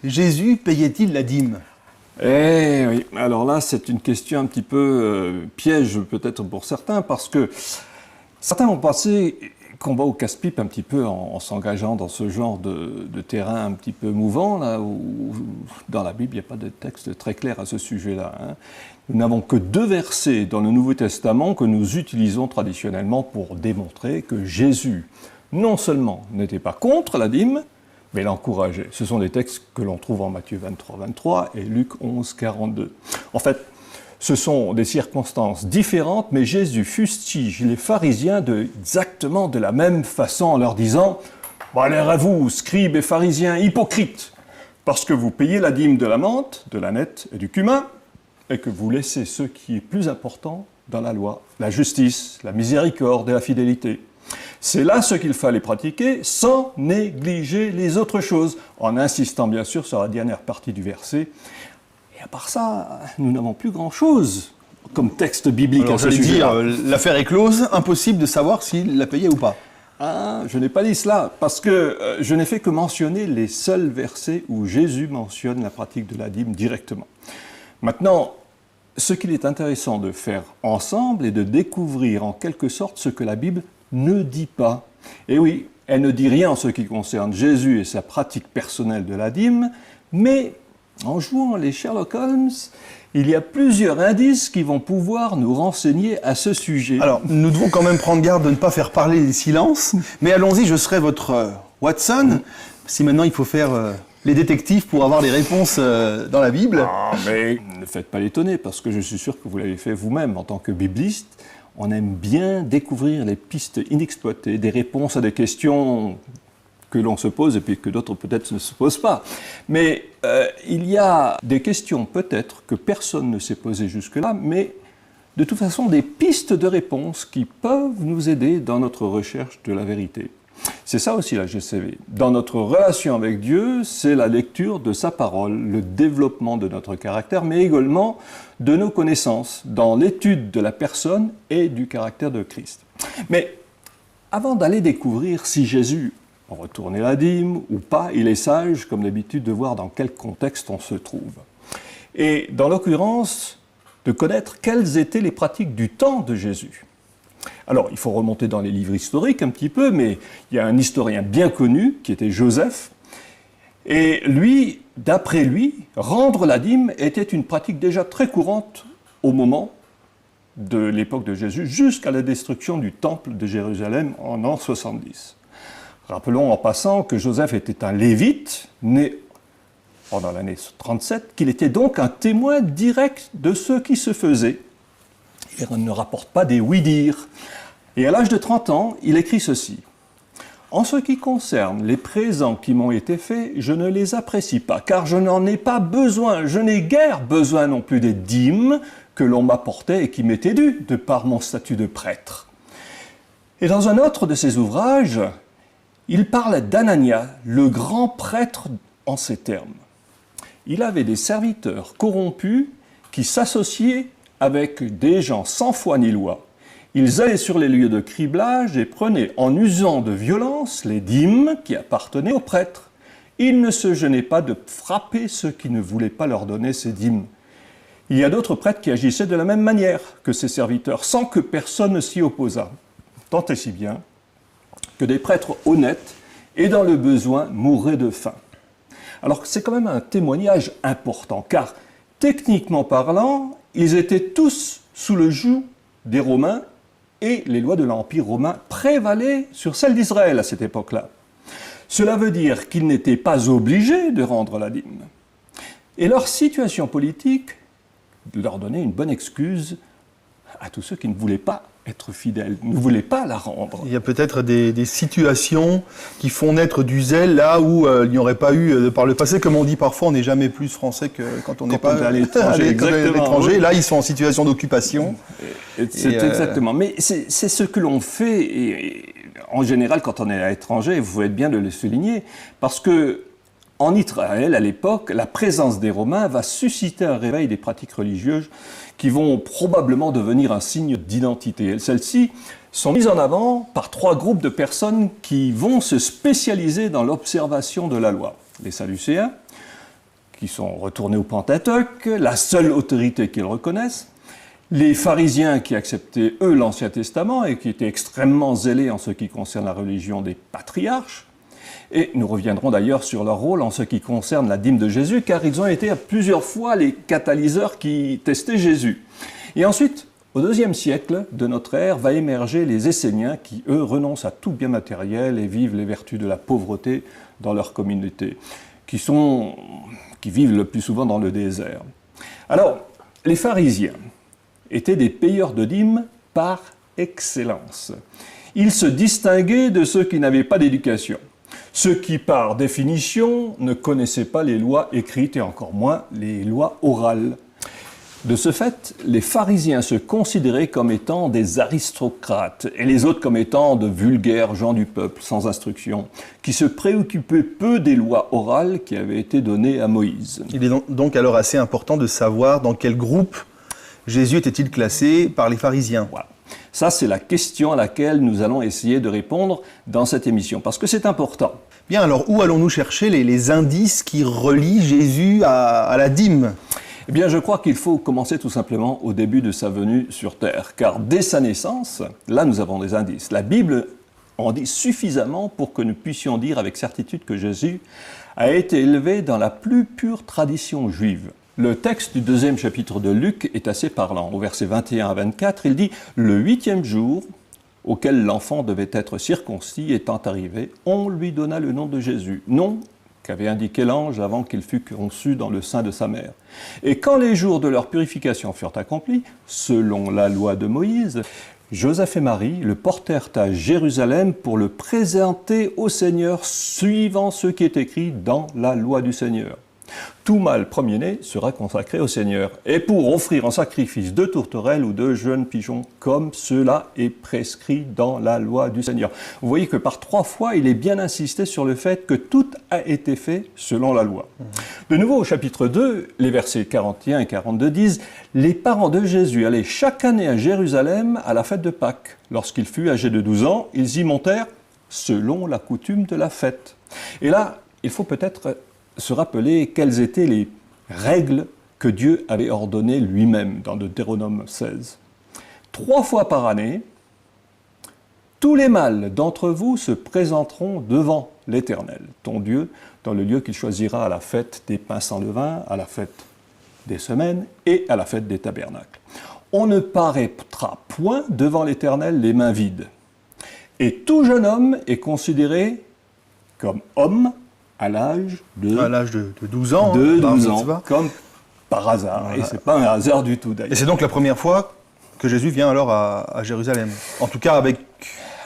Jésus payait-il la dîme? Eh oui, alors là, c'est une question un petit peu piège peut-être pour certains, parce que certains ont pensé qu'on va au casse-pipe un petit peu en s'engageant dans ce genre de terrain un petit peu mouvant, là, où dans la Bible, il n'y a pas de texte très clair à ce sujet-là. Hein. Nous n'avons que 2 versets dans le Nouveau Testament que nous utilisons traditionnellement pour démontrer que Jésus, non seulement n'était pas contre la dîme, mais l'encourageait. Ce sont des textes que l'on trouve en Matthieu 23, 23 et Luc 11, 42. En fait, ce sont des circonstances différentes, mais Jésus fustige les pharisiens exactement de la même façon en leur disant « Allez à vous, scribes et pharisiens hypocrites, parce que vous payez la dîme de la menthe, de l'ânette et du cumin, et que vous laissez ce qui est plus important dans la loi, la justice, la miséricorde et la fidélité. C'est là ce qu'il fallait pratiquer sans négliger les autres choses, en insistant bien sûr sur la dernière partie du verset. Et à part ça, nous n'avons plus grand-chose comme texte biblique. Alors, à ce sujet. L'affaire est close, impossible de savoir s'il l'a payé ou pas. Ah, je n'ai pas dit cela, parce que je n'ai fait que mentionner les seuls versets où Jésus mentionne la pratique de la dîme directement. Maintenant, ce qu'il est intéressant de faire ensemble est de découvrir en quelque sorte ce que la Bible ne dit pas. Et oui, elle ne dit rien en ce qui concerne Jésus et sa pratique personnelle de la dîme, mais en jouant les Sherlock Holmes, il y a plusieurs indices qui vont pouvoir nous renseigner à ce sujet. Alors, nous devons quand même prendre garde de ne pas faire parler les silences, mais allons-y, je serai votre Watson, si maintenant il faut faire les détectives pour avoir les réponses dans la Bible. Ah, mais ne faites pas l'étonner, parce que je suis sûr que vous l'avez fait vous-même en tant que bibliste. On aime bien découvrir les pistes inexploitées, des réponses à des questions que l'on se pose et puis que d'autres peut-être ne se posent pas. Mais il y a des questions peut-être que personne ne s'est posées jusque-là, mais de toute façon des pistes de réponses qui peuvent nous aider dans notre recherche de la vérité. C'est ça aussi la GCV. Dans notre relation avec Dieu, c'est la lecture de sa parole, le développement de notre caractère, mais également de nos connaissances, dans l'étude de la personne et du caractère de Christ. Mais avant d'aller découvrir si Jésus retournait la dîme ou pas, il est sage, comme d'habitude, de voir dans quel contexte on se trouve. Et dans l'occurrence, de connaître quelles étaient les pratiques du temps de Jésus. Alors, il faut remonter dans les livres historiques un petit peu, mais il y a un historien bien connu, qui était Joseph, et lui, d'après lui, rendre la dîme était une pratique déjà très courante au moment de l'époque de Jésus, jusqu'à la destruction du temple de Jérusalem en an 70. Rappelons en passant que Joseph était un lévite, né pendant l'année 37, qu'il était donc un témoin direct de ce qui se faisait. Il ne rapporte pas des oui-dire. Et à l'âge de 30 ans, il écrit ceci. « En ce qui concerne les présents qui m'ont été faits, je ne les apprécie pas, car je n'en ai pas besoin. Je n'ai guère besoin non plus des dîmes que l'on m'apportait et qui m'étaient dues, de par mon statut de prêtre. » Et dans un autre de ses ouvrages, il parle d'Anania, le grand prêtre, en ces termes. Il avait des serviteurs corrompus qui s'associaient avec des gens sans foi ni loi. Ils allaient sur les lieux de criblage et prenaient, en usant de violence, les dîmes qui appartenaient aux prêtres. Ils ne se gênaient pas de frapper ceux qui ne voulaient pas leur donner ces dîmes. Il y a d'autres prêtres qui agissaient de la même manière que ces serviteurs, sans que personne ne s'y opposât. Tant et si bien que des prêtres honnêtes et dans le besoin mouraient de faim. Alors c'est quand même un témoignage important, car techniquement parlant, ils étaient tous sous le joug des Romains et les lois de l'Empire romain prévalaient sur celles d'Israël à cette époque-là. Cela veut dire qu'ils n'étaient pas obligés de rendre la dîme. Et leur situation politique leur donnait une bonne excuse à tous ceux qui ne voulaient pas être fidèles, ne voulaient pas la rendre. Il y a peut-être des situations qui font naître du zèle là où il n'y aurait pas eu, par le passé, comme on dit parfois, on n'est jamais plus français que quand on n'est pas à l'étranger. Là, ils sont en situation d'occupation. Exactement. Mais c'est ce que l'on fait, et en général, quand on est à l'étranger, vous faites bien de le souligner, parce que en Israël, à l'époque, la présence des Romains va susciter un réveil des pratiques religieuses qui vont probablement devenir un signe d'identité. Celles-ci sont mises en avant par 3 groupes de personnes qui vont se spécialiser dans l'observation de la loi. les Sadducéens, qui sont retournés au Pentateuque, la seule autorité qu'ils reconnaissent, les pharisiens qui acceptaient, eux, l'Ancien Testament et qui étaient extrêmement zélés en ce qui concerne la religion des patriarches. Et nous reviendrons d'ailleurs sur leur rôle en ce qui concerne la dîme de Jésus, car ils ont été à plusieurs fois les catalyseurs qui testaient Jésus. Et ensuite, au IIe siècle de notre ère, va émerger les Esséniens qui, eux, renoncent à tout bien matériel et vivent les vertus de la pauvreté dans leur communauté, qui vivent le plus souvent dans le désert. Alors, les pharisiens étaient des payeurs de dîmes par excellence. Ils se distinguaient de ceux qui n'avaient pas d'éducation, ceux qui, par définition, ne connaissaient pas les lois écrites et encore moins les lois orales. De ce fait, les pharisiens se considéraient comme étant des aristocrates et les autres comme étant de vulgaires gens du peuple sans instruction, qui se préoccupaient peu des lois orales qui avaient été données à Moïse. Il est donc alors assez important de savoir dans quel groupe Jésus était-il classé par les pharisiens. Voilà. Ça, c'est la question à laquelle nous allons essayer de répondre dans cette émission, parce que c'est important. Bien, alors où allons-nous chercher les indices qui relient Jésus à la dîme ? Eh bien, je crois qu'il faut commencer tout simplement au début de sa venue sur Terre, car dès sa naissance, là nous avons des indices. La Bible en dit suffisamment pour que nous puissions dire avec certitude que Jésus a été élevé dans la plus pure tradition juive. Le texte du 2e chapitre de Luc est assez parlant. Au verset 21 à 24, il dit « Le 8e jour, auquel l'enfant devait être circoncis étant arrivé, on lui donna le nom de Jésus, nom qu'avait indiqué l'ange avant qu'il fût conçu dans le sein de sa mère. Et quand les jours de leur purification furent accomplis, selon la loi de Moïse, Joseph et Marie le portèrent à Jérusalem pour le présenter au Seigneur, suivant ce qui est écrit dans la loi du Seigneur. Tout mâle premier-né sera consacré au Seigneur, et pour offrir en sacrifice 2 tourterelles ou 2 jeunes pigeons, comme cela est prescrit dans la loi du Seigneur. Vous voyez que par 3 fois, il est bien insisté sur le fait que tout a été fait selon la loi. De nouveau, au chapitre 2, les versets 41 et 42 disent « Les parents de Jésus allaient chaque année à Jérusalem à la fête de Pâques. Lorsqu'il fut âgé de 12 ans, ils y montèrent selon la coutume de la fête. » Et là, il faut peut-être se rappeler quelles étaient les règles que Dieu avait ordonnées lui-même dans Deutéronome 16. 3 fois par année, tous les mâles d'entre vous se présenteront devant l'Éternel, ton Dieu, dans le lieu qu'il choisira à la fête des pains sans levain, à la fête des semaines et à la fête des tabernacles. On ne paraîtra point devant l'Éternel les mains vides. Et tout jeune homme est considéré comme homme à l'âge de 12 ans. De 12 ans, comme par hasard. Voilà. Et ce n'est pas un hasard du tout, d'ailleurs. Et c'est donc la première fois que Jésus vient alors à Jérusalem. En tout cas, avec...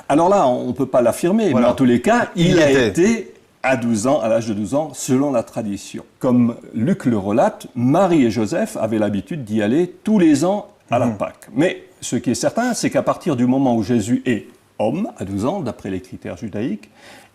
Alors là, on ne peut pas l'affirmer, voilà. Mais en tous les cas, il a été à 12 ans, à l'âge de 12 ans, selon la tradition. Comme Luc le relate, Marie et Joseph avaient l'habitude d'y aller tous les ans à la Pâque. Mais ce qui est certain, c'est qu'à partir du moment où Jésus est homme, à 12 ans, d'après les critères judaïques,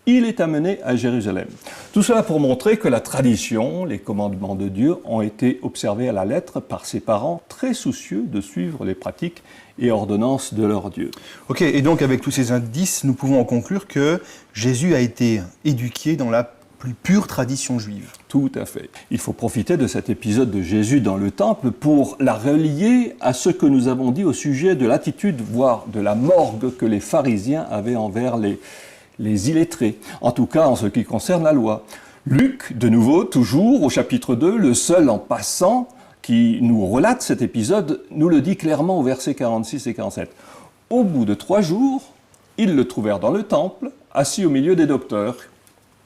il est amené à Jérusalem. Tout cela pour montrer que la tradition, les commandements de Dieu ont été observés à la lettre par ses parents, très soucieux de suivre les pratiques et ordonnances de leur Dieu. Ok, et donc avec tous ces indices, nous pouvons en conclure que Jésus a été éduqué dans la plus pure tradition juive. Tout à fait. Il faut profiter de cet épisode de Jésus dans le temple pour la relier à ce que nous avons dit au sujet de l'attitude, voire de la morgue que les pharisiens avaient envers les illettrés, en tout cas en ce qui concerne la loi. Luc, de nouveau, toujours au chapitre 2, le seul en passant qui nous relate cet épisode, nous le dit clairement au verset 46 et 47. Au bout de 3 jours, ils le trouvèrent dans le temple, assis au milieu des docteurs,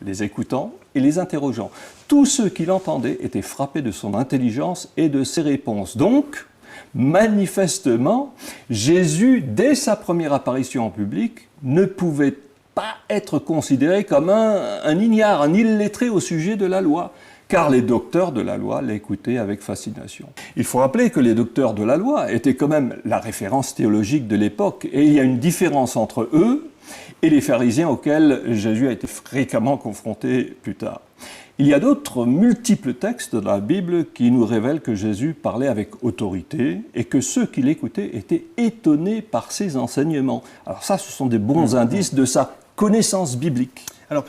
les écoutant et les interrogeant. Tous ceux qui l'entendaient étaient frappés de son intelligence et de ses réponses. Donc, manifestement, Jésus, dès sa première apparition en public, ne pouvait pas être considéré comme un ignare, un illettré au sujet de la loi, car les docteurs de la loi l'écoutaient avec fascination. Il faut rappeler que les docteurs de la loi étaient quand même la référence théologique de l'époque, et il y a une différence entre eux et les pharisiens auxquels Jésus a été fréquemment confronté plus tard. Il y a d'autres multiples textes dans la Bible qui nous révèlent que Jésus parlait avec autorité et que ceux qui l'écoutaient étaient étonnés par ses enseignements. Alors ça, ce sont des bons indices de sa connaissance biblique.